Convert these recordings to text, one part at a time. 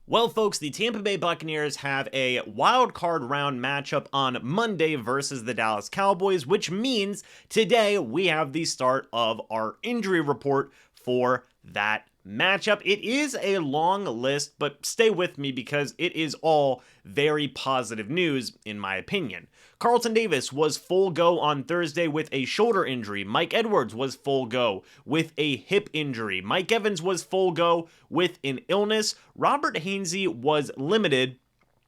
Well, folks, the Tampa Bay Buccaneers have a wild card round matchup on Monday versus the Dallas Cowboys, which means today we have the start of our injury report for that matchup. It is a long list, but stay with me because it is all very positive news, in my opinion. Carlton Davis was full go on Thursday with a shoulder injury. Mike Edwards was full go with a hip injury. Mike Evans was full go with an illness. Robert Hainsey was limited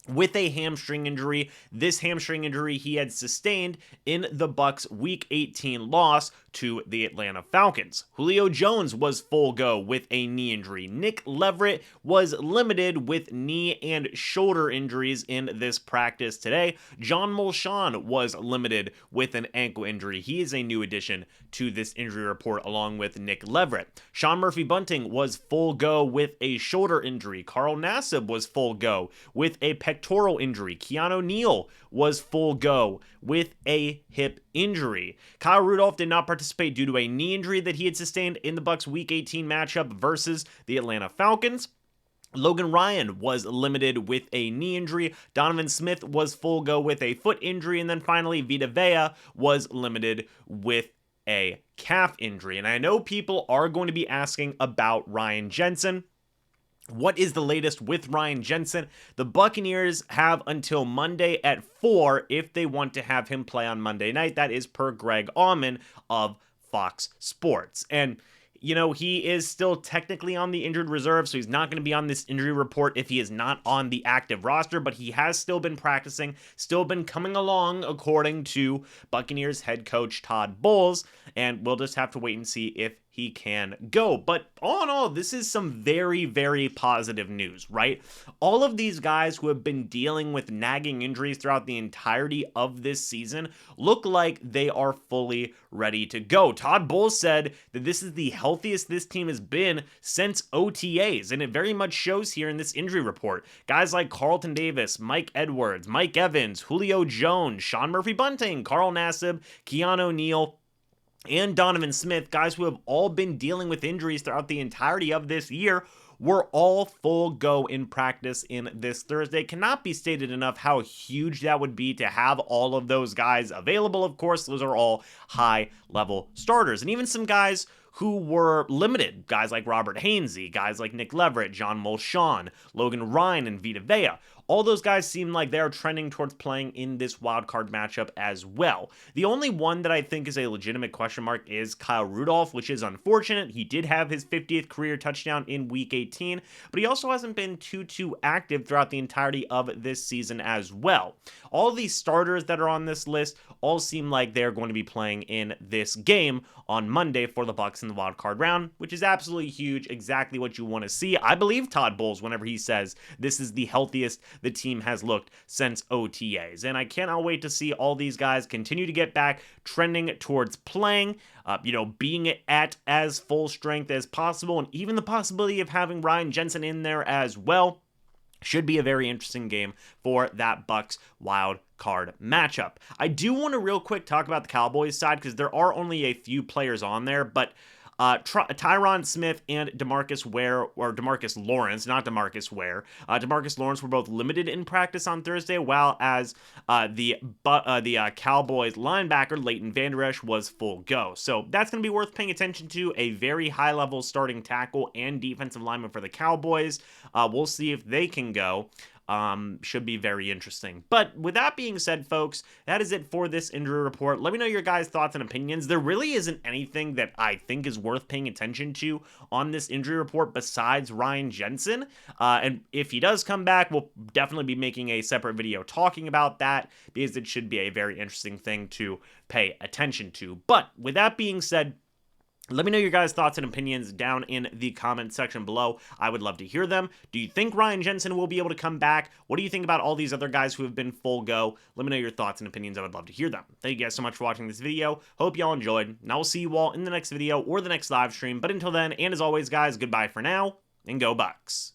with a hamstring injury. This hamstring injury he had sustained in the Bucs Week 18 loss to the Atlanta Falcons. Julio Jones was full go with a knee injury. Nick Leverett was limited with knee and shoulder injuries in this practice today. John Molchon was limited with an ankle injury. He is a new addition to this injury report along with Nick Leverett. Sean Murphy-Bunting was full go with a shoulder injury. Carl Nassib was full go with a pectoral injury. Keanu Neal was full go with a hip injury. Kyle Rudolph did not participate due to a knee injury that he had sustained in the Bucs Week 18 matchup versus the Atlanta Falcons. Logan Ryan was limited with a knee injury. Donovan Smith was full go with a foot injury. And then finally, Vita Vea was limited with a calf injury. And I know people are going to be asking about Ryan Jensen. What is the latest with Ryan Jensen? The Buccaneers have until Monday at 4 if they want to have him play on Monday night. That is per Greg Auman of Fox Sports. And you know, he is still technically on the injured reserve, so he's not going to be on this injury report if he is not on the active roster, but he has still been practicing, still been coming along, according to Buccaneers head coach Todd Bowles, and we'll just have to wait and see if he can go. But all in all, this is some very, very positive news, right? All of these guys who have been dealing with nagging injuries throughout the entirety of this season look like they are fully ready to go. Todd Bowles said that this is the healthiest this team has been since OTAs, and it very much shows here in this injury report. Guys like Carlton Davis, Mike Edwards, Mike Evans, Julio Jones, Sean Murphy-Bunting, Carl Nassib, Keanu Neal, and Donovan Smith, guys who have all been dealing with injuries throughout the entirety of this year, were all full go in practice in this Thursday. Cannot be stated enough how huge that would be to have all of those guys available. Of course, those are all high-level starters. And even some guys who were limited, guys like Robert Hainsey, guys like Nick Leverett, John Molchon, Logan Ryan, and Vita Vea. All those guys seem like they're trending towards playing in this wildcard matchup as well. The only one that I think is a legitimate question mark is Kyle Rudolph, which is unfortunate. He did have his 50th career touchdown in Week 18, but he also hasn't been too active throughout the entirety of this season as well. All these starters that are on this list all seem like they're going to be playing in this game on Monday for the Bucs in the wildcard round, which is absolutely huge, exactly what you want to see. I believe Todd Bowles whenever he says this is the healthiest the team has looked since OTAs. And I cannot wait to see all these guys continue to get back trending towards playing, being at as full strength as possible, and even the possibility of having Ryan Jensen in there as well. Should be a very interesting game for that Bucs wild card matchup. I do want to real quick talk about the Cowboys side because there are only a few players on there, but Tyron Smith and DeMarcus Lawrence, not DeMarcus Ware. DeMarcus Lawrence were both limited in practice on Thursday, while as the Cowboys linebacker Leighton Vander Esch was full go. So that's going to be worth paying attention to. A very high-level starting tackle and defensive lineman for the Cowboys. We'll see if they can go. Should be very interesting. But with that being said, folks, that is it for this injury report. Let me know your guys' thoughts and opinions. There really isn't anything that I think is worth paying attention to on this injury report besides Ryan Jensen. And if he does come back, we'll definitely be making a separate video talking about that because it should be a very interesting thing to pay attention to. But with that being said, let me know your guys' thoughts and opinions down in the comment section below. I would love to hear them. Do you think Ryan Jensen will be able to come back? What do you think about all these other guys who have been full go? Let me know your thoughts and opinions. I would love to hear them. Thank you guys so much for watching this video. Hope y'all enjoyed, and I will see you all in the next video or the next live stream. But until then, and as always, guys, goodbye for now, and go Bucs.